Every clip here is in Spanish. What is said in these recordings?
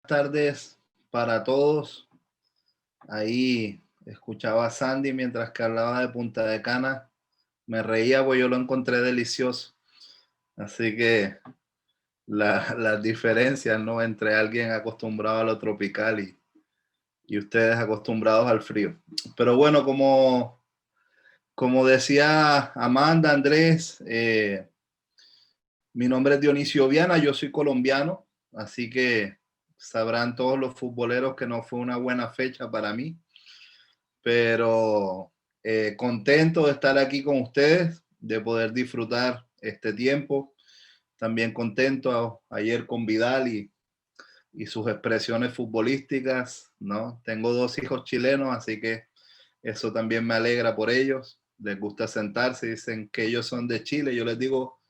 tardes para todos. Ahí escuchaba a Sandy mientras que hablaba de Punta de Cana. Me reía porque yo lo encontré delicioso. Así que las diferencias, ¿no? Entre alguien acostumbrado a lo tropical y ustedes acostumbrados al frío. Pero bueno, como decía Amanda, Andrés, mi nombre es Dionisio Viana, yo soy colombiano, así que sabrán todos los futboleros que no fue una buena fecha para mí, pero contento de estar aquí con ustedes, de poder disfrutar este tiempo. También contento ayer con Vidal y sus expresiones futbolísticas, ¿no? Tengo dos hijos chilenos, así que eso también me alegra por ellos. Les gusta sentarse, dicen que ellos son de Chile. Yo les digo,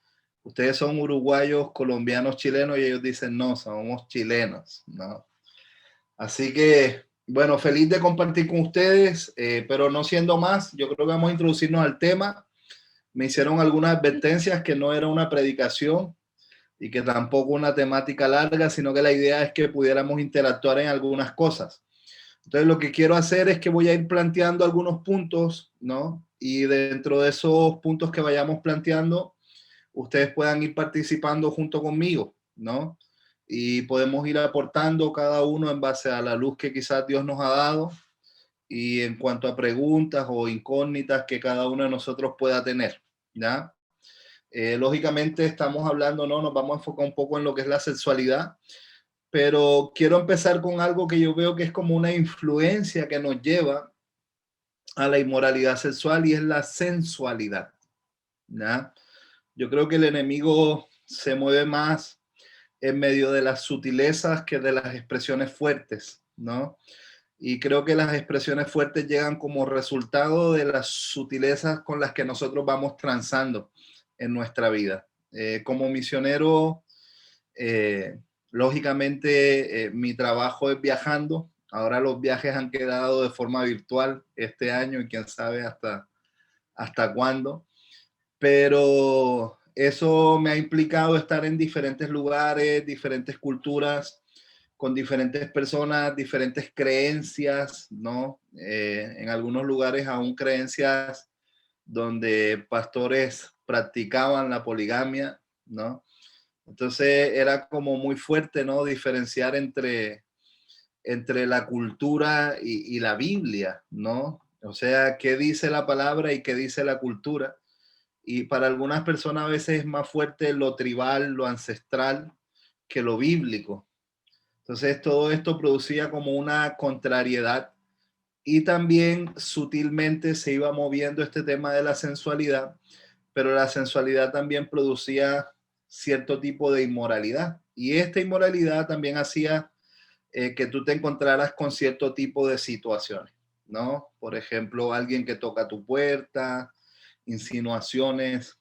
ustedes son uruguayos, colombianos, chilenos, y ellos dicen, no, somos chilenos, ¿no? Así que, bueno, feliz de compartir con ustedes, pero no siendo más, yo creo que vamos a introducirnos al tema. Me hicieron algunas advertencias que no era una predicación y que tampoco una temática larga, sino que la idea es que pudiéramos interactuar en algunas cosas. Entonces, lo que quiero hacer es que voy a ir planteando algunos puntos, ¿no? Y dentro de esos puntos que vayamos planteando, ustedes puedan ir participando junto conmigo, ¿no? Y podemos ir aportando cada uno en base a la luz que quizás Dios nos ha dado y en cuanto a preguntas o incógnitas que cada uno de nosotros pueda tener, ¿ya? Lógicamente estamos hablando, ¿no? Nos vamos a enfocar un poco en lo que es la sexualidad, pero quiero empezar con algo que yo veo que es como una influencia que nos lleva a la inmoralidad sexual y es la sensualidad, ¿ya? Yo creo que el enemigo se mueve más en medio de las sutilezas que de las expresiones fuertes, ¿no? Y creo que las expresiones fuertes llegan como resultado de las sutilezas con las que nosotros vamos transando en nuestra vida. Como misionero, eh, lógicamente mi trabajo es viajando. Ahora los viajes han quedado de forma virtual este año y quién sabe hasta cuándo. Pero eso me ha implicado estar en diferentes lugares, diferentes culturas, con diferentes personas, diferentes creencias, ¿no? En algunos lugares aún creencias donde pastores practicaban la poligamia, ¿no? Entonces era como muy fuerte, ¿no? Diferenciar entre la cultura y la Biblia, ¿no? O sea, ¿qué dice la palabra y qué dice la cultura? Y para algunas personas a veces es más fuerte lo tribal, lo ancestral, que lo bíblico. Entonces todo esto producía como una contrariedad y también sutilmente se iba moviendo este tema de la sensualidad, pero la sensualidad también producía cierto tipo de inmoralidad y esta inmoralidad también hacía que tú te encontraras con cierto tipo de situaciones, ¿no? Por ejemplo, alguien que toca tu puerta, insinuaciones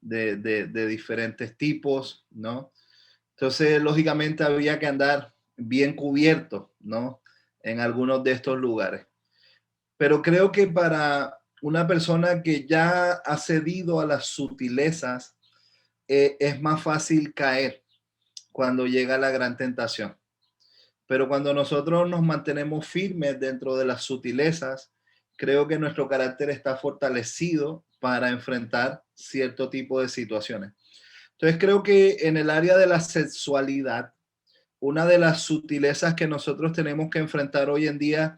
de diferentes tipos, ¿no? Entonces, lógicamente había que andar bien cubierto, ¿no? En algunos de estos lugares. Pero creo que para una persona que ya ha cedido a las sutilezas, es más fácil caer cuando llega la gran tentación. Pero cuando nosotros nos mantenemos firmes dentro de las sutilezas, creo que nuestro carácter está fortalecido para enfrentar cierto tipo de situaciones. Entonces creo que en el área de la sexualidad, una de las sutilezas que nosotros tenemos que enfrentar hoy en día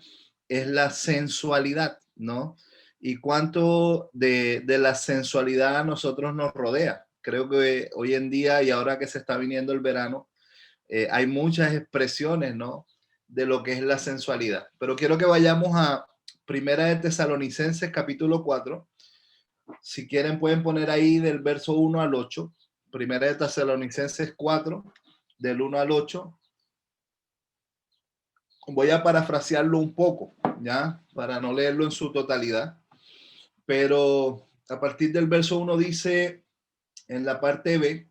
es la sensualidad, ¿no? Y cuánto de la sensualidad a nosotros nos rodea. Creo que hoy en día y ahora que se está viniendo el verano, hay muchas expresiones, ¿no? De lo que es la sensualidad. Pero quiero que vayamos a Primera de Tesalonicenses, capítulo 4. Si quieren, pueden poner ahí del verso 1 al 8. Primera de Tesalonicenses 4, del 1 al 8. Voy a parafrasearlo un poco, ¿ya? Para no leerlo en su totalidad. Pero a partir del verso 1 dice en la parte B,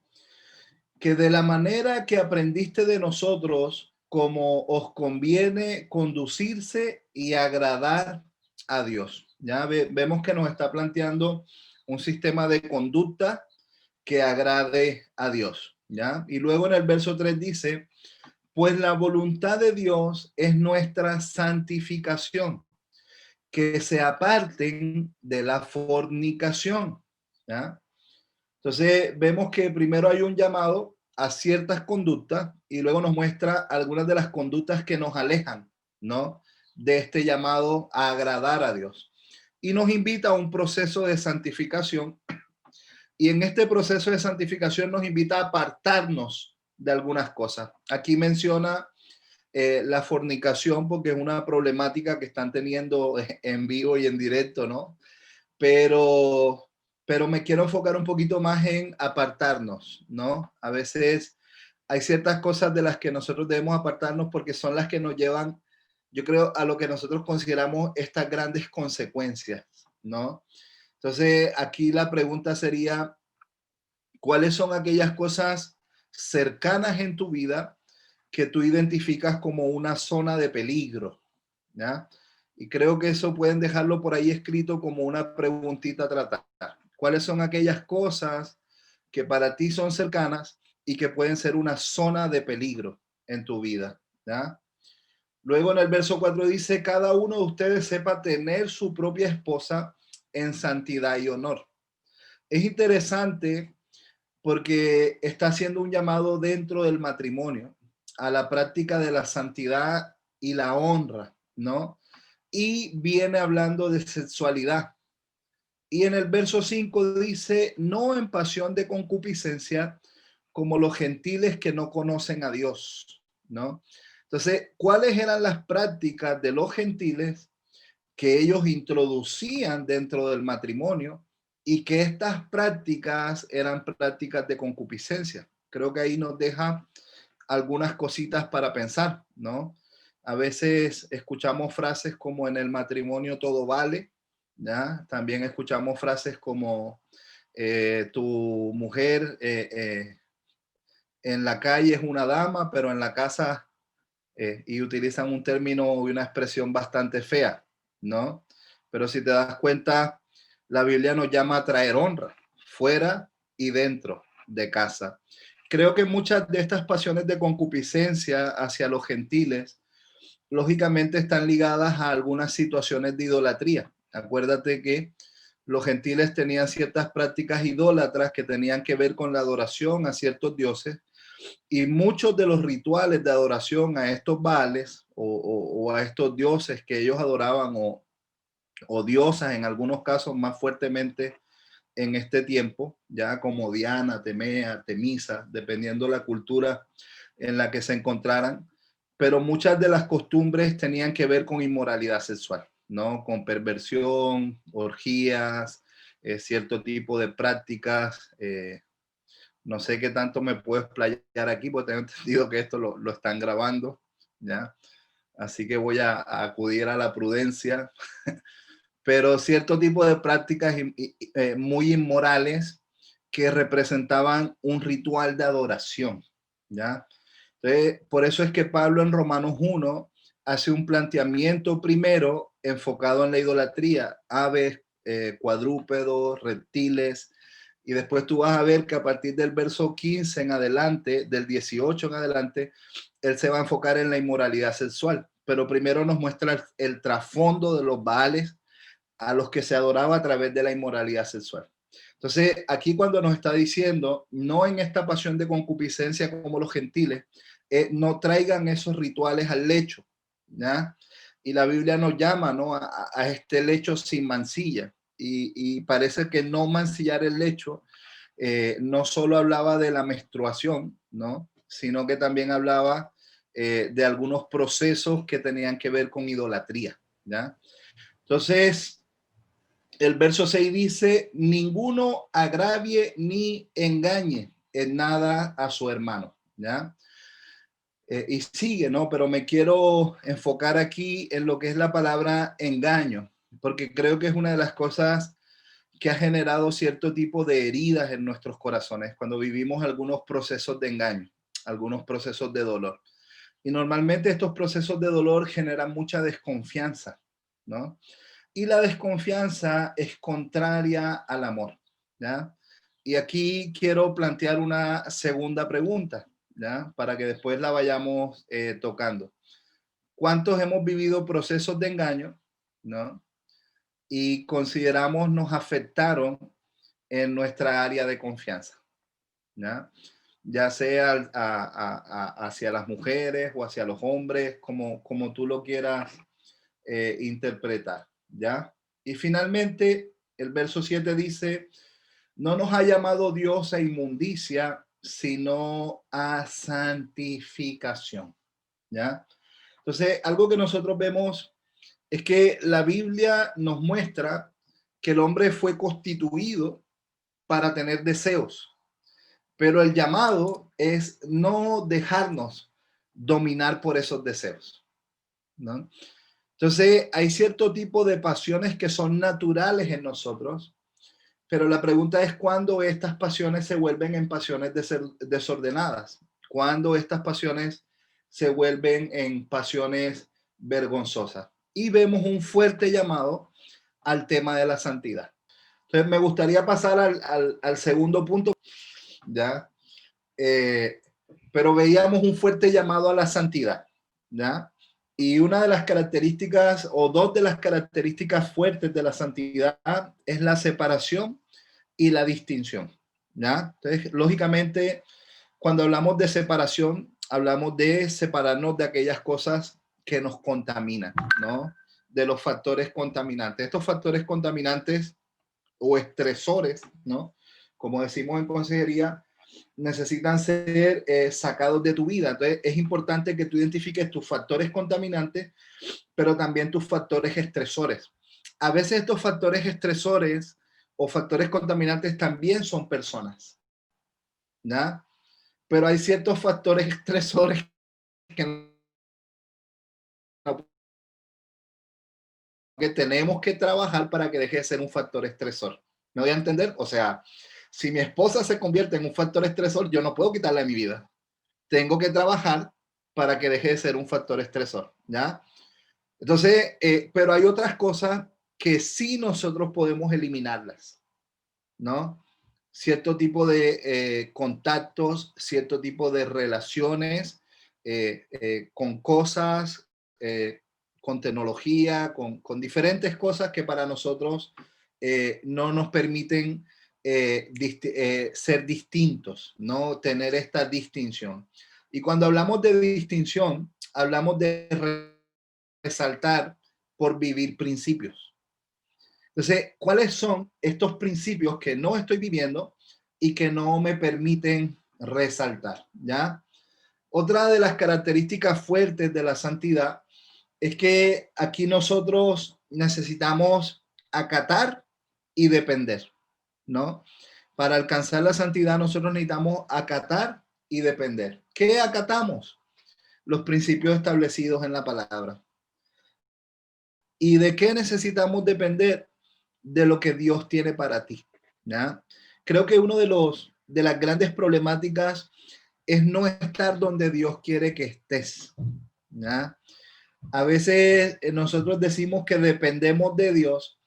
que de la manera que aprendiste de nosotros, como os conviene conducirse y agradar a Dios. Ya vemos que nos está planteando un sistema de conducta que agrade a Dios. ¿Ya? Y luego en el verso 3 dice, Pues la voluntad de Dios es nuestra santificación, que se aparten de la fornicación. ¿Ya? Entonces vemos que primero hay un llamado a ciertas conductas y luego nos muestra algunas de las conductas que nos alejan, ¿no? De este llamado a agradar a Dios. Y nos invita a un proceso de santificación, y en este proceso de santificación nos invita a apartarnos de algunas cosas. Aquí menciona la fornicación porque es una problemática que están teniendo en vivo y en directo, ¿no? Pero, pero me quiero enfocar un poquito más en apartarnos, ¿no? A veces hay ciertas cosas de las que nosotros debemos apartarnos porque son las que nos llevan, yo creo, a lo que nosotros consideramos estas grandes consecuencias, ¿no? Entonces, aquí la pregunta sería, ¿cuáles son aquellas cosas cercanas en tu vida que tú identificas como una zona de peligro? ¿Ya? Y creo que eso pueden dejarlo por ahí escrito como una preguntita a tratar. ¿Cuáles son aquellas cosas que para ti son cercanas y que pueden ser una zona de peligro en tu vida? ¿Ya? Luego en el verso 4 dice, cada uno de ustedes sepa tener su propia esposa en santidad y honor. Es interesante porque está haciendo un llamado dentro del matrimonio a la práctica de la santidad y la honra, ¿no? Y viene hablando de sexualidad. Y en el verso 5 dice, no en pasión de concupiscencia como los gentiles que no conocen a Dios, ¿no? Entonces, ¿cuáles eran las prácticas de los gentiles que ellos introducían dentro del matrimonio y que estas prácticas eran prácticas de concupiscencia? Creo que ahí nos deja algunas cositas para pensar, ¿no? A veces escuchamos frases como en el matrimonio todo vale, ¿ya? También escuchamos frases como tu mujer en la calle es una dama, pero en la casa, y utilizan un término y una expresión bastante fea, ¿no? Pero si te das cuenta, la Biblia nos llama a traer honra fuera y dentro de casa. Creo que muchas de estas pasiones de concupiscencia hacia los gentiles, lógicamente están ligadas a algunas situaciones de idolatría. Acuérdate que los gentiles tenían ciertas prácticas idólatras que tenían que ver con la adoración a ciertos dioses, y muchos de los rituales de adoración a estos baales o a estos dioses que ellos adoraban o diosas en algunos casos más fuertemente en este tiempo, ya como Diana, Temea, Temisa, dependiendo la cultura en la que se encontraran, pero muchas de las costumbres tenían que ver con inmoralidad sexual, ¿no? Con perversión, orgías, cierto tipo de prácticas. No sé qué tanto me puedo explayar aquí, porque tengo entendido que esto lo están grabando, ¿ya? Así que voy a acudir a la prudencia, pero cierto tipo de prácticas muy inmorales que representaban un ritual de adoración, ¿ya? Entonces, por eso es que Pablo en Romanos 1 hace un planteamiento primero enfocado en la idolatría, aves, cuadrúpedos, reptiles, y después tú vas a ver que a partir del verso 15 en adelante, del 18 en adelante, él se va a enfocar en la inmoralidad sexual, pero primero nos muestra el trasfondo de los baales a los que se adoraba a través de la inmoralidad sexual. Entonces, aquí cuando nos está diciendo, no en esta pasión de concupiscencia como los gentiles, no traigan esos rituales al lecho, ¿ya? Y la Biblia nos llama, ¿no? A este lecho sin mancilla. Y parece que no mancillar el lecho no solo hablaba de la menstruación, ¿no? Sino que también hablaba de algunos procesos que tenían que ver con idolatría, ¿ya? Entonces, el verso 6 dice, ninguno agravie ni engañe en nada a su hermano, ¿ya? Y sigue, ¿no? Pero me quiero enfocar aquí en lo que es la palabra engaño, porque creo que es una de las cosas que ha generado cierto tipo de heridas en nuestros corazones cuando vivimos algunos procesos de engaño, algunos procesos de dolor. Y normalmente estos procesos de dolor generan mucha desconfianza, ¿no? Y la desconfianza es contraria al amor, ¿ya? Y aquí quiero plantear una segunda pregunta. ¿ya? Para que después la vayamos tocando. ¿Cuántos hemos vivido procesos de engaño, ¿no? Y consideramos nos afectaron en nuestra área de confianza, ¿ya? Ya sea hacia las mujeres o hacia los hombres, como tú lo quieras interpretar, ¿ya? Y finalmente, el verso 7 dice, no nos ha llamado Dios a inmundicia, sino a santificación, ¿ya? Entonces, algo que nosotros vemos es que la Biblia nos muestra que el hombre fue constituido para tener deseos, pero el llamado es no dejarnos dominar por esos deseos, ¿no? Entonces, hay cierto tipo de pasiones que son naturales en nosotros, pero la pregunta es cuándo estas pasiones se vuelven en pasiones desordenadas, cuándo estas pasiones se vuelven en pasiones vergonzosas. Y vemos un fuerte llamado al tema de la santidad. Entonces, me gustaría pasar al segundo punto, ¿ya? Pero veíamos un fuerte llamado a la santidad, ¿ya? Y una de las características o dos de las características fuertes de la santidad es la separación y la distinción, ¿ya? Entonces, lógicamente, cuando hablamos de separación, hablamos de separarnos de aquellas cosas que nos contaminan, ¿no? De los factores contaminantes. Estos factores contaminantes o estresores, ¿no? Como decimos en consejería, necesitan ser sacados de tu vida. Entonces, es importante que tú identifiques tus factores contaminantes, pero también tus factores estresores. A veces estos factores estresores o factores contaminantes también son personas, ¿ya? Pero hay ciertos factores estresores que, que tenemos que trabajar para que deje de ser un factor estresor. ¿Me voy a entender? O sea, si mi esposa se convierte en un factor estresor, yo no puedo quitarla de mi vida. Tengo que trabajar para que deje de ser un factor estresor, ¿ya? Entonces, pero hay otras cosas que sí nosotros podemos eliminarlas, ¿no? Cierto tipo de contactos, cierto tipo de relaciones con cosas, con tecnología, con diferentes cosas que para nosotros no nos permiten ser distintos, no tener esta distinción. Y cuando hablamos de distinción, hablamos de resaltar por vivir principios. Entonces, ¿cuáles son estos principios que no estoy viviendo y que no me permiten resaltar? ¿Ya? Otra de las características fuertes de la santidad es que aquí nosotros necesitamos acatar y depender, ¿no? Para alcanzar la santidad nosotros necesitamos acatar y depender. ¿Qué acatamos? Los principios establecidos en la palabra. ¿Y de qué necesitamos depender? De lo que Dios tiene para ti, ¿ya? Creo que uno de las grandes problemáticas es no estar donde Dios quiere que estés, ¿ya? A veces nosotros decimos que dependemos de Dios,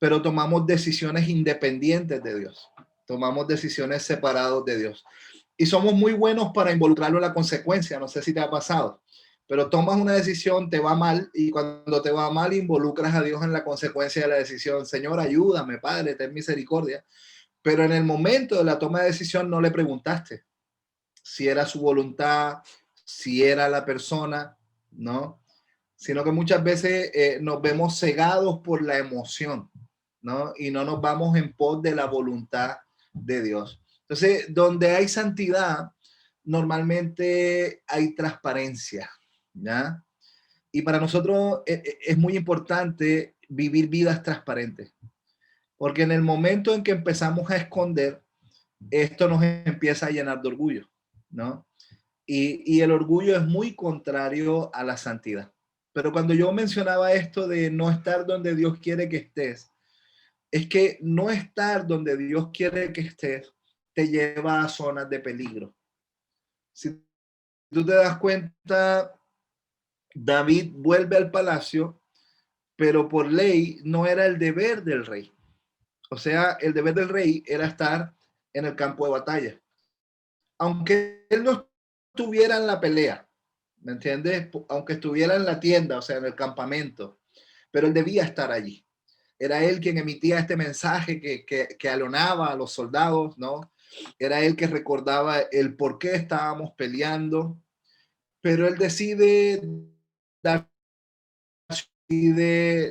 pero tomamos decisiones independientes de Dios. Tomamos decisiones separados de Dios. Y somos muy buenos para involucrarlo en la consecuencia. No sé si te ha pasado, pero tomas una decisión, te va mal, y cuando te va mal involucras a Dios en la consecuencia de la decisión. Señor, ayúdame, Padre, ten misericordia. Pero en el momento de la toma de decisión no le preguntaste si era su voluntad, si era la persona, ¿no? Sino que muchas veces nos vemos cegados por la emoción, ¿no? Y no nos vamos en pos de la voluntad de Dios. Entonces, donde hay santidad, normalmente hay transparencia, ¿ya? Y para nosotros es muy importante vivir vidas transparentes, porque en el momento en que empezamos a esconder, esto nos empieza a llenar de orgullo, ¿no? Y el orgullo es muy contrario a la santidad. Pero cuando yo mencionaba esto de no estar donde Dios quiere que estés, es que no estar donde Dios quiere que estés te lleva a zonas de peligro. Si tú te das cuenta, David vuelve al palacio, pero por ley no era el deber del rey. O sea, el deber del rey era estar en el campo de batalla. Aunque él no estuviera en la pelea, ¿me entiendes? Aunque estuviera en la tienda, o sea, en el campamento, pero él debía estar allí. Era él quien emitía este mensaje que alonaba a los soldados, ¿no? Era él que recordaba el por qué estábamos peleando, pero él decide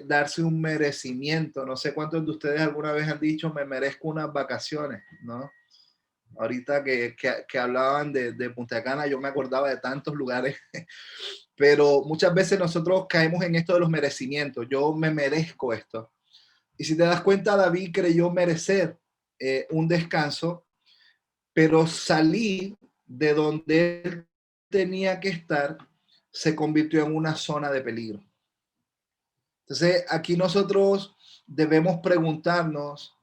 darse un merecimiento. No sé cuántos de ustedes alguna vez han dicho, me merezco unas vacaciones, ¿no? Ahorita que hablaban de Punta Cana, yo me acordaba de tantos lugares, pero muchas veces nosotros caemos en esto de los merecimientos. Yo me merezco esto. Y si te das cuenta, David creyó merecer un descanso, pero salir de donde él tenía que estar se convirtió en una zona de peligro. Entonces, aquí nosotros debemos preguntarnos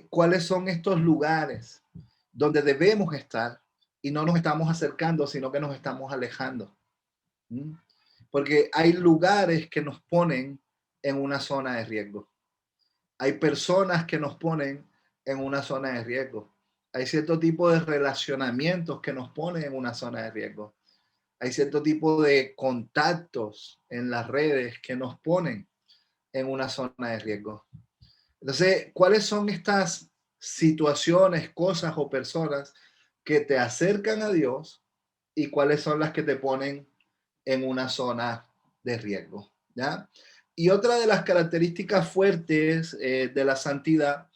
cuáles son estos lugares donde debemos estar y no nos estamos acercando, sino que nos estamos alejando. ¿Mm? Porque hay lugares que nos ponen en una zona de riesgo. Hay personas que nos ponen en una zona de riesgo. Hay cierto tipo de relacionamientos que nos ponen en una zona de riesgo. Hay cierto tipo de contactos en las redes que nos ponen en una zona de riesgo. Entonces, ¿cuáles son estas situaciones, cosas o personas que te acercan a Dios y cuáles son las que te ponen en una zona de riesgo? ¿Ya? Y otra de las características fuertes de la santidad,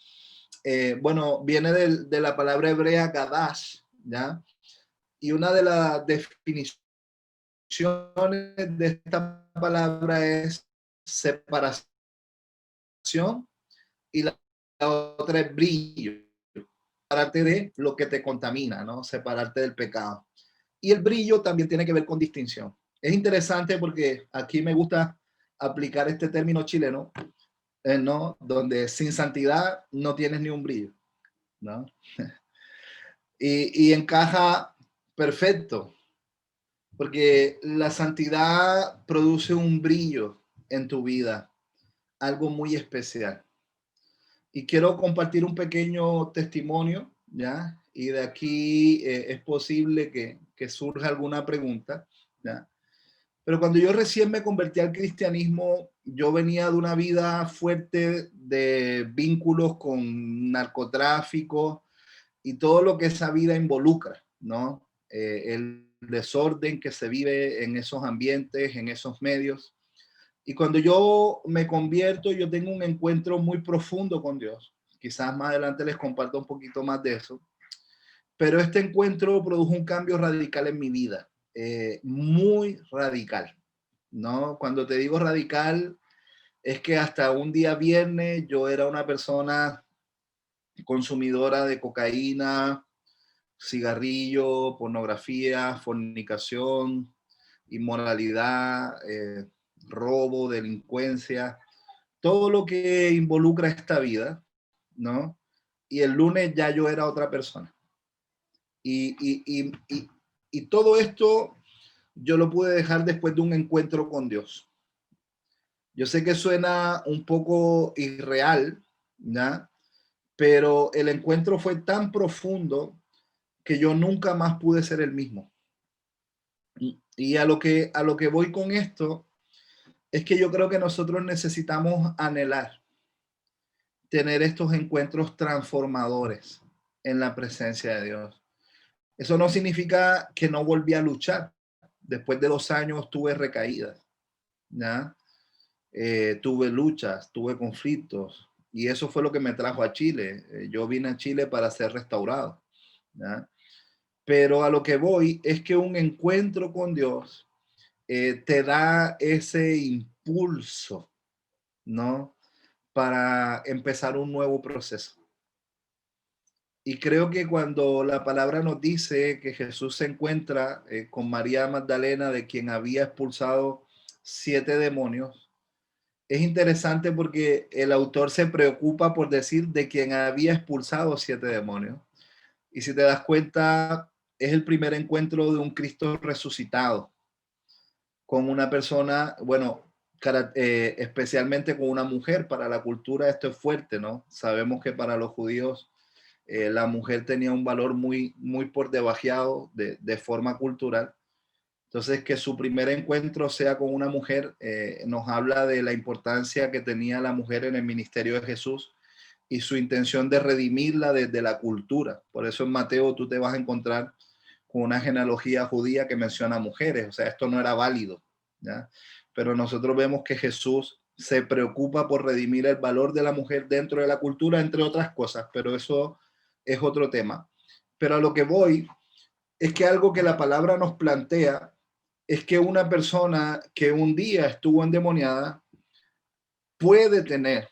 bueno, viene de la palabra hebrea Gadash, ¿ya? Y una de las definiciones de esta palabra es separación y la otra es brillo, separarte de lo que te contamina, ¿no? Separarte del pecado. Y el brillo también tiene que ver con distinción. Es interesante porque aquí me gusta aplicar este término chileno, ¿no? Donde sin santidad no tienes ni un brillo, ¿no? Y encaja perfecto, porque la santidad produce un brillo en tu vida, algo muy especial. Y quiero compartir un pequeño testimonio, ¿ya? Y de aquí es posible que surja alguna pregunta, ¿ya? Pero cuando yo recién me convertí al cristianismo, yo venía de una vida fuerte de vínculos con narcotráfico y todo lo que esa vida involucra, ¿no? El desorden que se vive en esos ambientes, en esos medios. Y cuando yo me convierto, yo tengo un encuentro muy profundo con Dios. Quizás más adelante les comparto un poquito más de eso. Pero este encuentro produjo un cambio radical en mi vida, muy radical, ¿no? Cuando te digo radical, es que hasta un día viernes yo era una persona consumidora de cocaína, cigarrillo, pornografía, fornicación, inmoralidad, robo, delincuencia, todo lo que involucra esta vida, ¿no? Y el lunes ya yo era otra persona. Y, y, y, y, y todo esto yo lo pude dejar después de un encuentro con Dios. Yo sé que suena un poco irreal, ¿ya? Pero el encuentro fue tan profundo que yo nunca más pude ser el mismo. Y a lo que voy con esto es que yo creo que nosotros necesitamos anhelar tener estos encuentros transformadores en la presencia de Dios. Eso no significa que no volví a luchar. Después de 2 años tuve recaídas, ¿ya? Tuve luchas, tuve conflictos y eso fue lo que me trajo a Chile. Yo vine a Chile para ser restaurado, ¿ya? Pero a lo que voy es que un encuentro con Dios te da ese impulso, ¿no? Para empezar un nuevo proceso. Y creo que cuando la palabra nos dice que Jesús se encuentra con María Magdalena, de quien había expulsado 7 demonios, es interesante porque el autor se preocupa por decir de quien había expulsado 7 demonios. Y si te das cuenta, es el primer encuentro de un Cristo resucitado con una persona, bueno, especialmente con una mujer. Para la cultura esto es fuerte, ¿no? Sabemos que para los judíos la mujer tenía un valor muy por debajeado de forma cultural. Entonces, que su primer encuentro sea con una mujer nos habla de la importancia que tenía la mujer en el ministerio de Jesús y su intención de redimirla desde la cultura. Por eso en Mateo tú te vas a encontrar con una genealogía judía que menciona mujeres. O sea, esto no era válido, ¿ya? Pero nosotros vemos que Jesús se preocupa por redimir el valor de la mujer dentro de la cultura, entre otras cosas, pero eso es otro tema. Pero a lo que voy es que algo que la palabra nos plantea es que una persona que un día estuvo endemoniada puede tener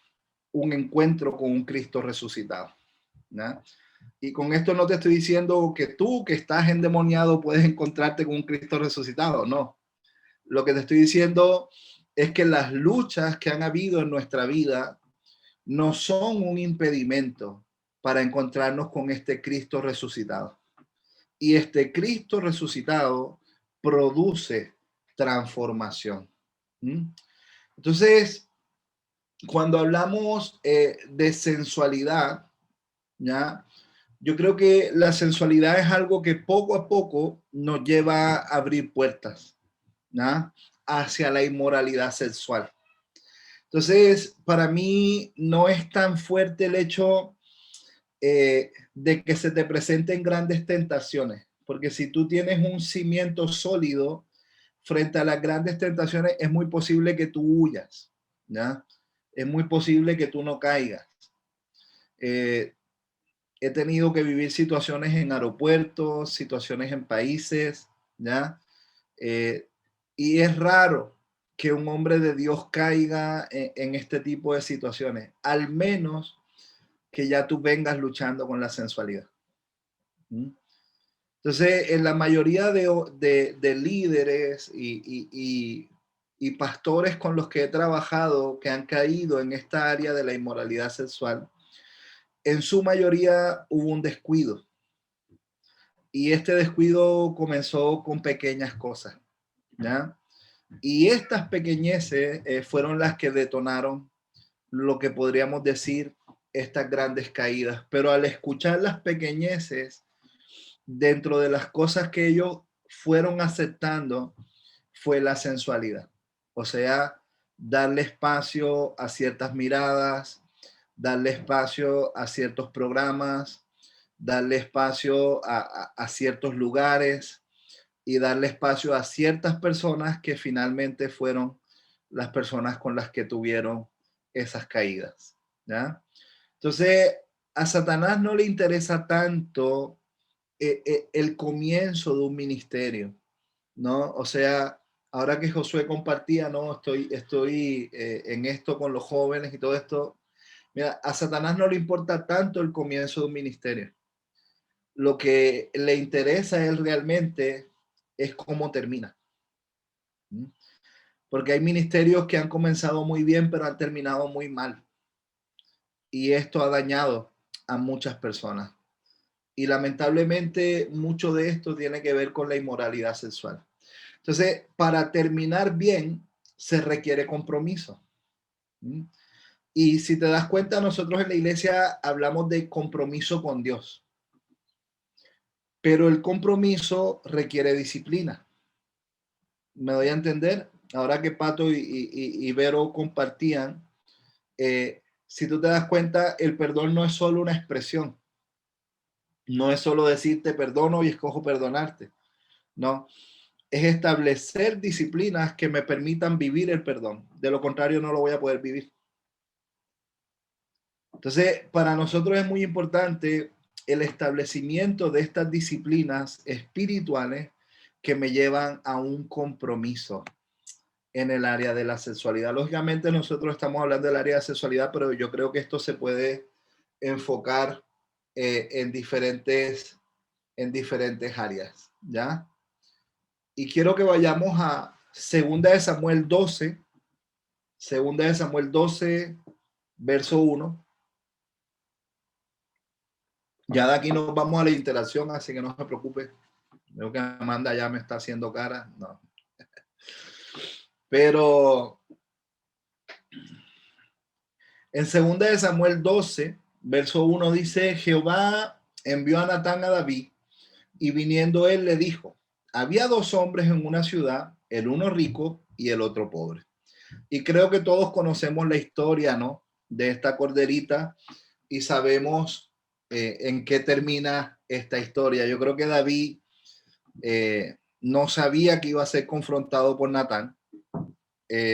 un encuentro con un Cristo resucitado, ¿no? Y con esto no te estoy diciendo que tú que estás endemoniado puedes encontrarte con un Cristo resucitado, no. Lo que te estoy diciendo es que las luchas que han habido en nuestra vida no son un impedimento para encontrarnos con este Cristo resucitado. Y este Cristo resucitado produce transformación. Entonces, cuando hablamos de sensualidad, ¿ya? Yo creo que la sensualidad es algo que poco a poco nos lleva a abrir puertas, ¿ya? Hacia la inmoralidad sexual. Entonces, para mí no es tan fuerte el hecho de que se te presenten grandes tentaciones, porque si tú tienes un cimiento sólido frente a las grandes tentaciones, es muy posible que tú huyas, ¿ya? Es muy posible que tú no caigas. He tenido que vivir situaciones en aeropuertos, situaciones en países, ¿ya? Y es raro que un hombre de Dios caiga en este tipo de situaciones, al menos que ya tú vengas luchando con la sensualidad. Entonces, en la mayoría de líderes y pastores con los que he trabajado que han caído en esta área de la inmoralidad sexual, en su mayoría hubo un descuido. Y este descuido comenzó con pequeñas cosas, ¿ya? Y estas pequeñeces fueron las que detonaron lo que podríamos decir estas grandes caídas. Pero al escuchar las pequeñeces, dentro de las cosas que ellos fueron aceptando, fue la sensualidad. O sea, darle espacio a ciertas miradas, darle espacio a ciertos programas, darle espacio a ciertos lugares y darle espacio a ciertas personas que finalmente fueron las personas con las que tuvieron esas caídas, ¿ya? Entonces, a Satanás no le interesa tanto el comienzo de un ministerio, ¿no? O sea, ahora que Josué compartía, ¿no? Estoy en esto con los jóvenes y todo esto. Mira, a Satanás no le importa tanto el comienzo de un ministerio. Lo que le interesa a él realmente es cómo termina. Porque hay ministerios que han comenzado muy bien, pero han terminado muy mal. Y esto ha dañado a muchas personas. Y lamentablemente mucho de esto tiene que ver con la inmoralidad sexual. Entonces, para terminar bien, se requiere compromiso. Y si te das cuenta, nosotros en la iglesia hablamos de compromiso con Dios. Pero el compromiso requiere disciplina. ¿Me doy a entender? Ahora que Pato y Vero compartían, si tú te das cuenta, el perdón no es solo una expresión. No es solo decir te perdono y escojo perdonarte. No, es establecer disciplinas que me permitan vivir el perdón. De lo contrario, no lo voy a poder vivir. Entonces, para nosotros es muy importante el establecimiento de estas disciplinas espirituales que me llevan a un compromiso en el área de la sexualidad. Lógicamente nosotros estamos hablando del área de sexualidad, pero yo creo que esto se puede enfocar en diferentes áreas, ¿ya? Y quiero que vayamos a Segunda de Samuel 12, Segunda de Samuel 12, verso 1. Ya de aquí nos vamos a la interacción, así que no se preocupe. Veo que Amanda ya me está haciendo cara. No. Pero en Segunda de Samuel 12, verso 1 dice, Jehová envió a Natán a David y viniendo él le dijo, había dos hombres en una ciudad, el uno rico y el otro pobre. Y creo que todos conocemos la historia, ¿no? De esta corderita y sabemos en qué termina esta historia. Yo creo que David no sabía que iba a ser confrontado por Natán.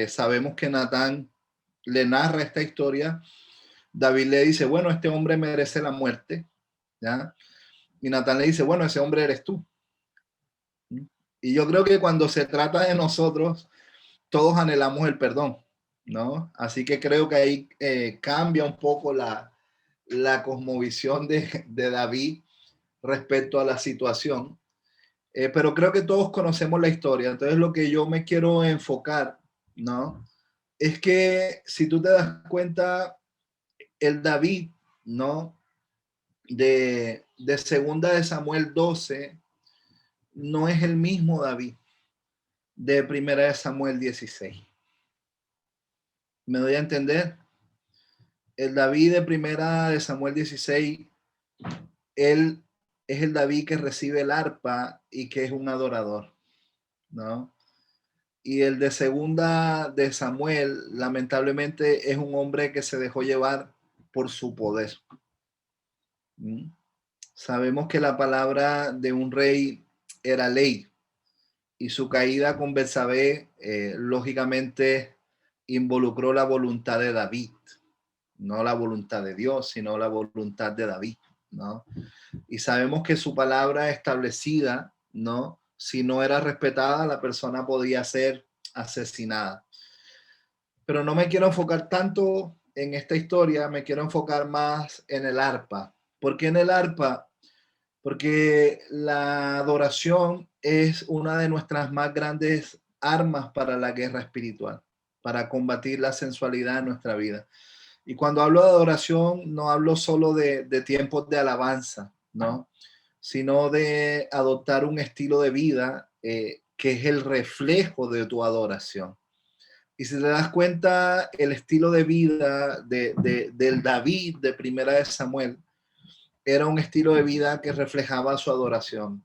Sabemos que Natán le narra esta historia. David le dice, bueno, este hombre merece la muerte, ¿ya? Y Natán le dice, bueno, ese hombre eres tú. Y yo creo que cuando se trata de nosotros, todos anhelamos el perdón, ¿no? Así que creo que ahí cambia un poco la cosmovisión de David respecto a la situación. Pero creo que todos conocemos la historia. Entonces lo que yo me quiero enfocar, ¿no? Es que si tú te das cuenta, el David, ¿no? De segunda de Samuel 12, no es el mismo David de primera de Samuel 16. ¿Me doy a entender? El David de primera de Samuel 16, él es el David que recibe el arpa y que es un adorador, ¿no? Y el de segunda de Samuel, lamentablemente, es un hombre que se dejó llevar por su poder. ¿Mm? Sabemos que la palabra de un rey era ley y su caída con Betsabé, lógicamente, involucró la voluntad de David, no la voluntad de Dios, sino la voluntad de David, ¿no? Y sabemos que su palabra establecida, ¿no? Si no era respetada, la persona podía ser asesinada. Pero no me quiero enfocar tanto en esta historia, me quiero enfocar más en el arpa. ¿Por qué en el arpa? Porque la adoración es una de nuestras más grandes armas para la guerra espiritual, para combatir la sensualidad en nuestra vida. Y cuando hablo de adoración, no hablo solo de tiempos de alabanza, ¿no? Sino de adoptar un estilo de vida que es el reflejo de tu adoración. Y si te das cuenta, el estilo de vida del David de Primera de Samuel era un estilo de vida que reflejaba su adoración.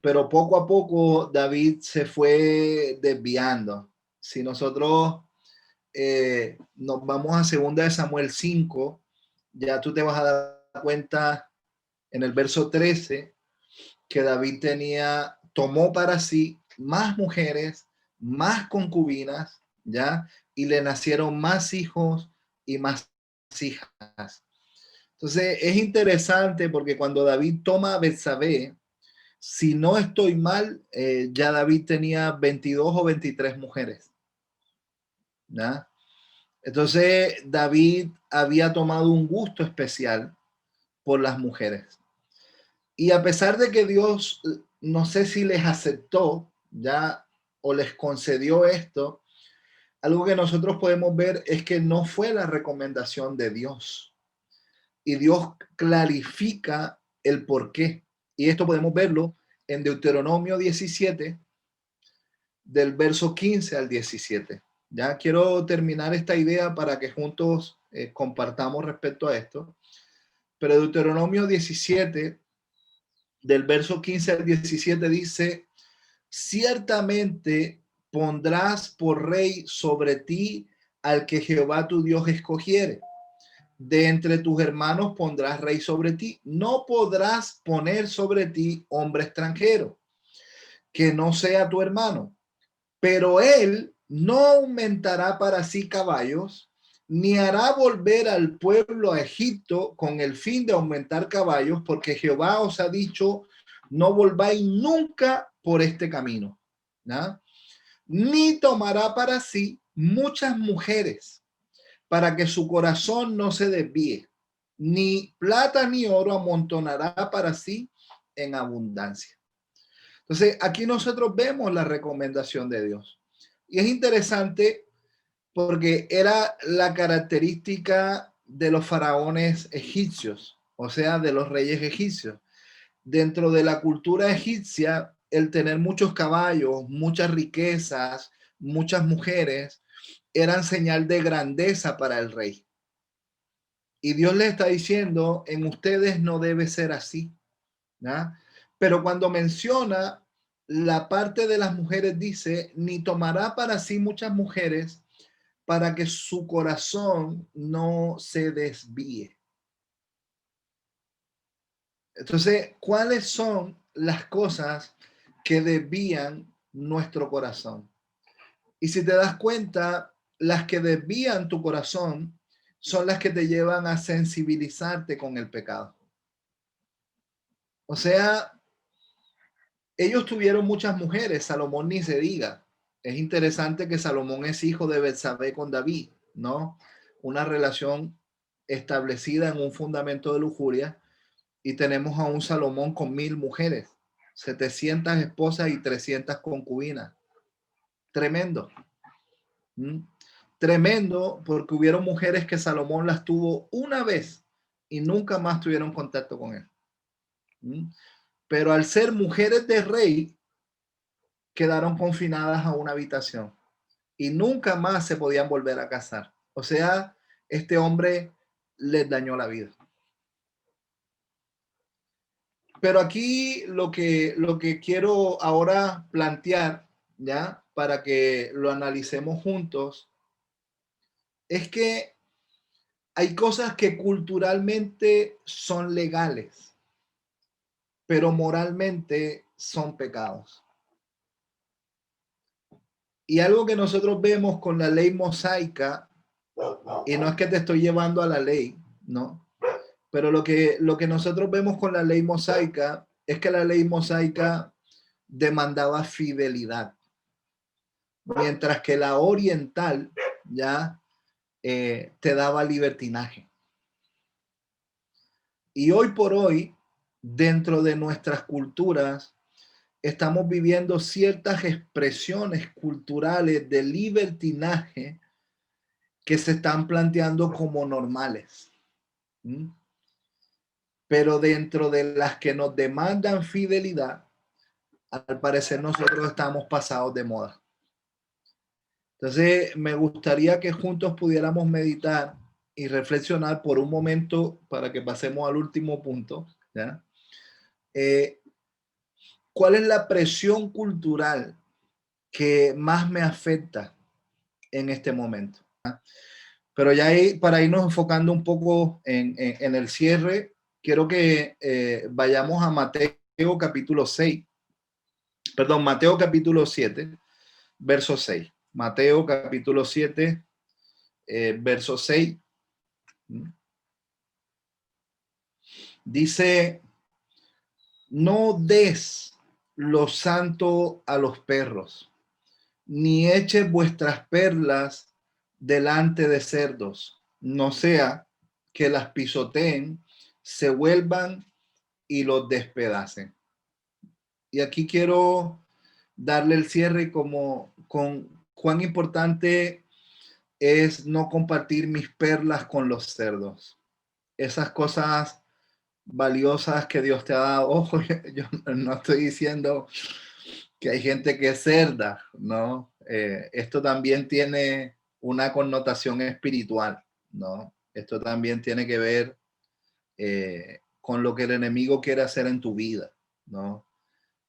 Pero poco a poco David se fue desviando. Si nosotros nos vamos a Segunda de Samuel 5, ya tú te vas a dar cuenta en el verso 13 que David tomó para sí más mujeres, más concubinas, ¿ya? Y le nacieron más hijos y más hijas. Entonces es interesante porque cuando David toma a Betsabé, si no estoy mal, ya David tenía 22 o 23 mujeres, ¿ya? Entonces David había tomado un gusto especial por las mujeres. Y a pesar de que Dios, no sé si les aceptó ya o les concedió esto, algo que nosotros podemos ver es que no fue la recomendación de Dios. Y Dios clarifica el por qué. Y esto podemos verlo en Deuteronomio 17, del verso 15 al 17. Ya quiero terminar esta idea para que juntos compartamos respecto a esto. Pero Deuteronomio 17, del verso 15 al 17 dice, ciertamente pondrás por rey sobre ti al que Jehová tu Dios escogiere. De entre tus hermanos pondrás rey sobre ti. No podrás poner sobre ti hombre extranjero que no sea tu hermano, pero él no aumentará para sí caballos, ni hará volver al pueblo a Egipto con el fin de aumentar caballos, porque Jehová os ha dicho, no volváis nunca por este camino, ¿no? Ni tomará para sí muchas mujeres, para que su corazón no se desvíe, ni plata ni oro amontonará para sí en abundancia. Entonces, aquí nosotros vemos la recomendación de Dios. Y es interesante porque era la característica de los faraones egipcios, o sea, de los reyes egipcios. Dentro de la cultura egipcia, el tener muchos caballos, muchas riquezas, muchas mujeres, eran señal de grandeza para el rey. Y Dios le está diciendo, en ustedes no debe ser así, ¿ya? Pero cuando menciona la parte de las mujeres, dice, ni tomará para sí muchas mujeres para que su corazón no se desvíe. Entonces, ¿cuáles son las cosas que desvían nuestro corazón? Y si te das cuenta, las que desvían tu corazón son las que te llevan a sensibilizarte con el pecado. O sea, ellos tuvieron muchas mujeres, Salomón ni se diga. Es interesante que Salomón es hijo de Betsabé con David, ¿no? Una relación establecida en un fundamento de lujuria, y tenemos a un Salomón con 1000 mujeres, 700 esposas y 300 concubinas. Tremendo. ¿Mm? Tremendo, porque hubieron mujeres que Salomón las tuvo una vez y nunca más tuvieron contacto con él. ¿Mm? Pero al ser mujeres de rey, quedaron confinadas a una habitación y nunca más se podían volver a casar. O sea, este hombre les dañó la vida. Pero aquí lo que quiero ahora plantear, ¿ya? Para que lo analicemos juntos, es que hay cosas que culturalmente son legales, pero moralmente son pecados. Y algo que nosotros vemos con la ley mosaica, y no es que te estoy llevando a la ley, ¿no? Pero lo que nosotros vemos con la ley mosaica es que la ley mosaica demandaba fidelidad, mientras que la oriental ya te daba libertinaje. Y hoy por hoy, dentro de nuestras culturas, estamos viviendo ciertas expresiones culturales de libertinaje que se están planteando como normales. ¿Mm? Pero dentro de las que nos demandan fidelidad, al parecer nosotros estamos pasados de moda. Entonces, me gustaría que juntos pudiéramos meditar y reflexionar por un momento para que pasemos al último punto, ¿ya? Eh, ¿Cuál es la presión cultural que más me afecta en este momento? Pero ya ahí, para irnos enfocando un poco en el cierre, quiero que vayamos a Mateo capítulo 6, perdón, Mateo capítulo 7, verso 6. Mateo capítulo 7, verso 6. Dice, no des lo santo a los perros, ni eches vuestras perlas delante de cerdos, no sea que las pisoteen, se vuelvan y los despedacen. Y aquí quiero darle el cierre como con cuán importante es no compartir mis perlas con los cerdos. Esas cosas valiosas que Dios te ha dado. Ojo, yo no estoy diciendo que hay gente que es cerda, ¿no? Esto también tiene una connotación espiritual, ¿no? Esto también tiene que ver con lo que el enemigo quiere hacer en tu vida, ¿no?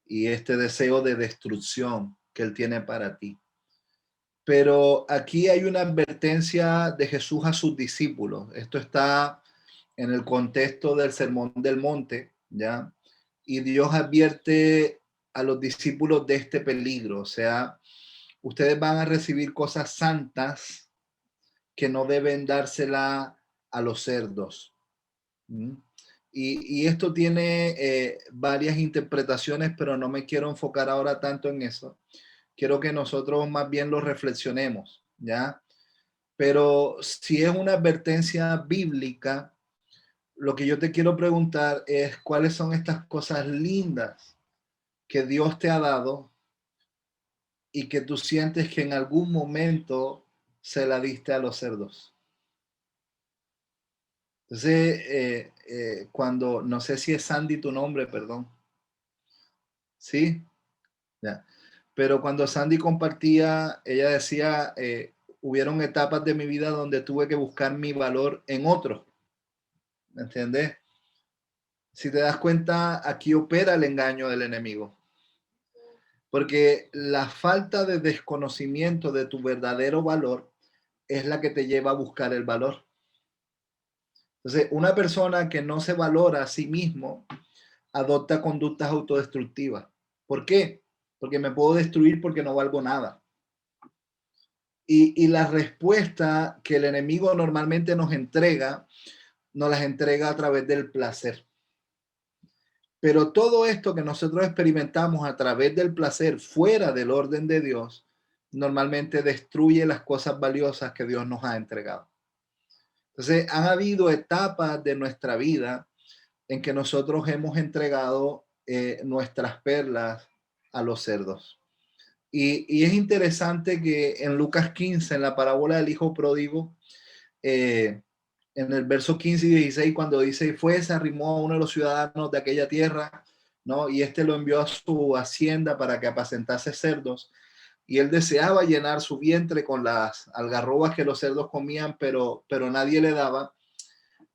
Y este deseo de destrucción que él tiene para ti. Pero aquí hay una advertencia de Jesús a sus discípulos. Esto está en el contexto del Sermón del Monte, ¿ya? Y Dios advierte a los discípulos de este peligro. O sea, ustedes van a recibir cosas santas que no deben dársela a los cerdos. ¿Mm? Y esto tiene varias interpretaciones, pero no me quiero enfocar ahora tanto en eso. Quiero que nosotros más bien lo reflexionemos, ¿ya? Pero si es una advertencia bíblica, lo que yo te quiero preguntar es cuáles son estas cosas lindas que Dios te ha dado y que tú sientes que en algún momento se la diste a los cerdos. Entonces, cuando, no sé si es Sandy tu nombre, perdón. Sí, ya. Pero cuando Sandy compartía, ella decía, hubieron etapas de mi vida donde tuve que buscar mi valor en otros. ¿Me entiendes? Si te das cuenta, aquí opera el engaño del enemigo. Porque la falta de desconocimiento de tu verdadero valor es la que te lleva a buscar el valor. Entonces, una persona que no se valora a sí mismo adopta conductas autodestructivas. ¿Por qué? Porque me puedo destruir porque no valgo nada. Y la respuesta que el enemigo normalmente nos las entrega a través del placer. Pero todo esto que nosotros experimentamos a través del placer fuera del orden de Dios, normalmente destruye las cosas valiosas que Dios nos ha entregado. Entonces, han habido etapas de nuestra vida en que nosotros hemos entregado nuestras perlas a los cerdos. Y es interesante que en Lucas 15, en la parábola del hijo pródigo, en el verso 15 y 16, cuando dice, fue, se arrimó a uno de los ciudadanos de aquella tierra, ¿no? Y este lo envió a su hacienda para que apacentase cerdos. Y él deseaba llenar su vientre con las algarrobas que los cerdos comían, pero nadie le daba.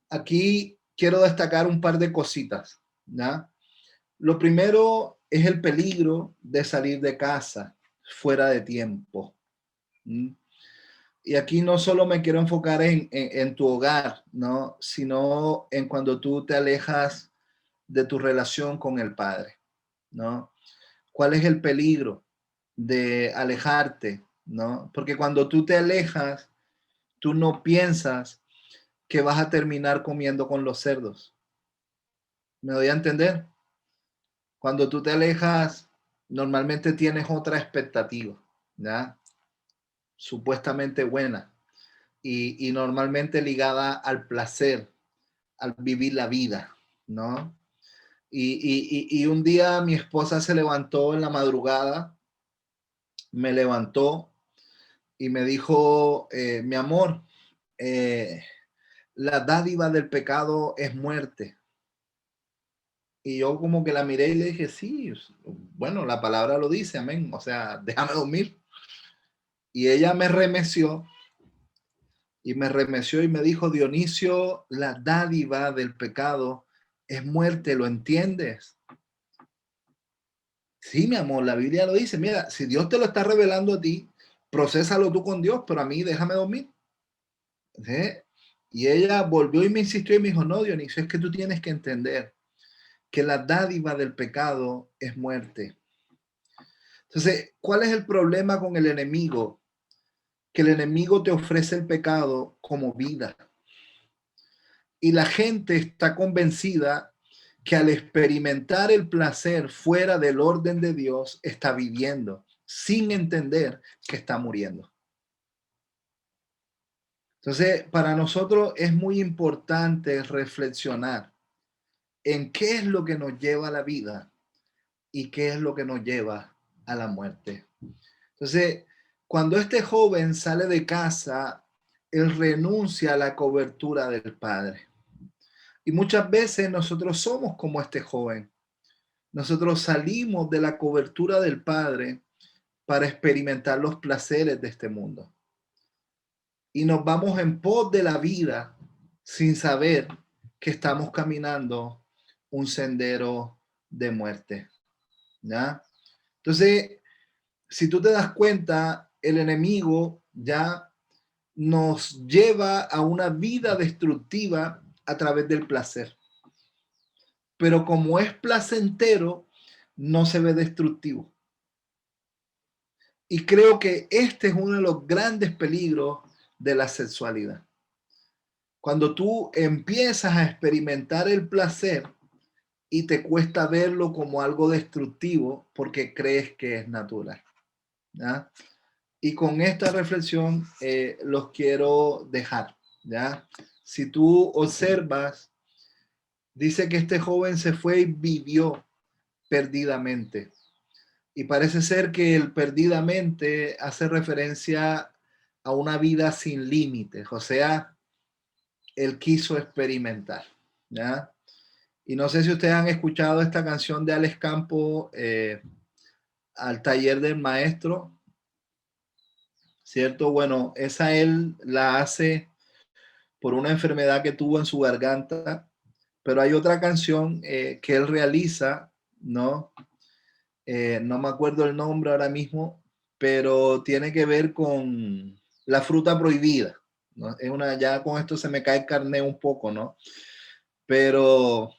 Aquí quiero destacar un par de cositas, ¿ya? Lo primero es el peligro de salir de casa fuera de tiempo. ¿Mm? Y aquí no solo me quiero enfocar en tu hogar, ¿no? Sino en cuando tú te alejas de tu relación con el Padre, ¿no? ¿Cuál es el peligro de alejarte, ¿no? Porque cuando tú te alejas, tú no piensas que vas a terminar comiendo con los cerdos. ¿Me doy a entender? Cuando tú te alejas, normalmente tienes otra expectativa, ¿ya? Supuestamente buena y normalmente ligada al placer, al vivir la vida, ¿no? Y un día mi esposa se levantó en la madrugada, me levantó y me dijo, mi amor, eh, la dádiva del pecado es muerte. Y yo como que la miré y le dije, sí, bueno, la palabra lo dice, amén. O sea, déjame dormir. Y ella me remeció y me dijo, Dionisio, la dádiva del pecado es muerte, ¿lo entiendes? Sí, mi amor, la Biblia lo dice. Mira, si Dios te lo está revelando a ti, procésalo tú con Dios, pero a mí déjame dormir. ¿Sí? Y ella volvió y me insistió y me dijo, no, Dionisio, es que tú tienes que entender que la dádiva del pecado es muerte. Entonces, ¿cuál es el problema con el enemigo? Que el enemigo te ofrece el pecado como vida. Y la gente está convencida que al experimentar el placer fuera del orden de Dios, está viviendo sin entender que está muriendo. Entonces, para nosotros es muy importante reflexionar en qué es lo que nos lleva a la vida y qué es lo que nos lleva a la muerte. Entonces, cuando este joven sale de casa, él renuncia a la cobertura del padre. Y muchas veces nosotros somos como este joven. Nosotros salimos de la cobertura del padre para experimentar los placeres de este mundo. Y nos vamos en pos de la vida sin saber que estamos caminando un sendero de muerte. ¿Ya? Entonces, si tú te das cuenta, el enemigo ya nos lleva a una vida destructiva a través del placer. Pero como es placentero, no se ve destructivo. Y creo que este es uno de los grandes peligros de la sexualidad. Cuando tú empiezas a experimentar el placer y te cuesta verlo como algo destructivo porque crees que es natural. ¿Ya? Y con esta reflexión los quiero dejar. ¿Ya? Si tú observas, dice que este joven se fue y vivió perdidamente. Y parece ser que el perdidamente hace referencia a una vida sin límites, o sea, él quiso experimentar, ¿ya? Y no sé si ustedes han escuchado esta canción de Alex Campo, Al taller del maestro, ¿cierto? Bueno, esa él la hace por una enfermedad que tuvo en su garganta Pero hay otra canción que él realiza, ¿no? No me acuerdo el nombre ahora mismo, pero tiene que ver con la fruta prohibida, ¿no? Es una, ya con esto se me cae el carné un poco, ¿no? Pero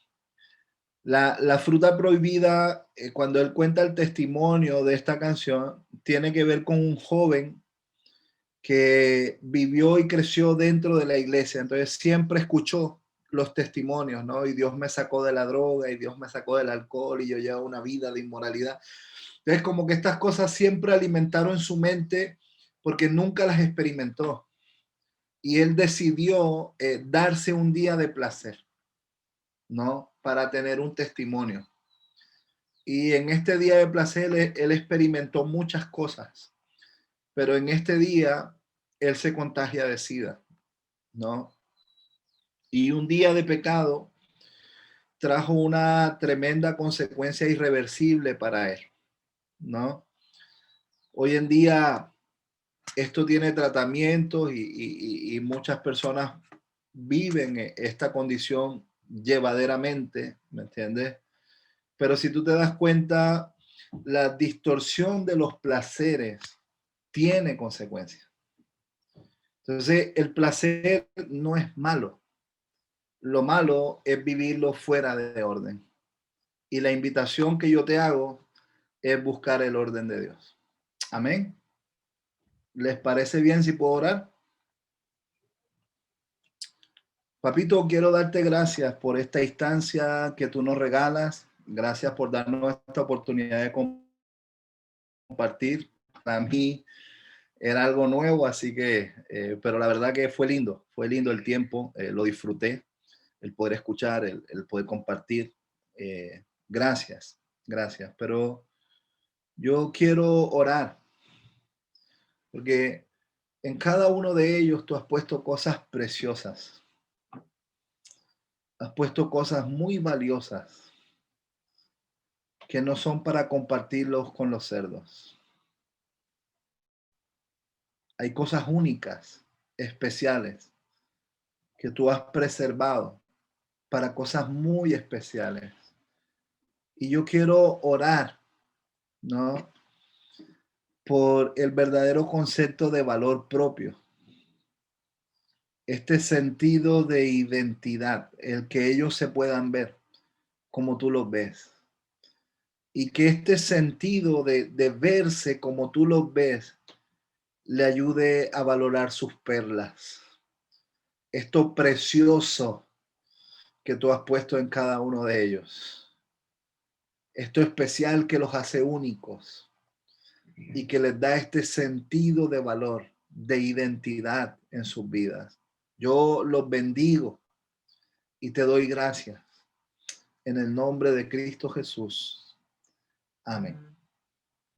la fruta prohibida, cuando él cuenta el testimonio de esta canción, tiene que ver con un joven que vivió y creció dentro de la iglesia, entonces siempre escuchó los testimonios, ¿no? Y Dios me sacó de la droga y Dios me sacó del alcohol y yo llevo una vida de inmoralidad. Entonces como que estas cosas siempre alimentaron su mente porque nunca las experimentó. Y él decidió darse un día de placer, ¿no? Para tener un testimonio. Y en este día de placer él experimentó muchas cosas, pero en este día él se contagia de SIDA, ¿no? Y un día de pecado trajo una tremenda consecuencia irreversible para él, ¿no? Hoy en día esto tiene tratamientos y muchas personas viven esta condición llevaderamente, ¿me entiendes? Pero si tú te das cuenta, la distorsión de los placeres tiene consecuencias. Entonces, el placer no es malo. Lo malo es vivirlo fuera de orden. Y la invitación que yo te hago es buscar el orden de Dios. Amén. ¿Les parece bien si puedo orar? Papito, quiero darte gracias por esta instancia que tú nos regalas. Gracias por darnos esta oportunidad de compartir. Para mí era algo nuevo, así que, pero la verdad que fue lindo el tiempo, lo disfruté, el poder escuchar, el poder compartir. Gracias, gracias. Pero yo quiero orar, porque en cada uno de ellos tú has puesto cosas preciosas, has puesto cosas muy valiosas que no son para compartirlos con los cerdos. Hay cosas únicas, especiales, que tú has preservado para cosas muy especiales. Y yo quiero orar, ¿no? Por el verdadero concepto de valor propio, este sentido de identidad, el que ellos se puedan ver como tú los ves. Y que este sentido de verse como tú los ves le ayude a valorar sus perlas. Esto precioso que tú has puesto en cada uno de ellos. Esto especial que los hace únicos y que les da este sentido de valor, de identidad en sus vidas. Yo los bendigo y te doy gracias en el nombre de Cristo Jesús. Amén.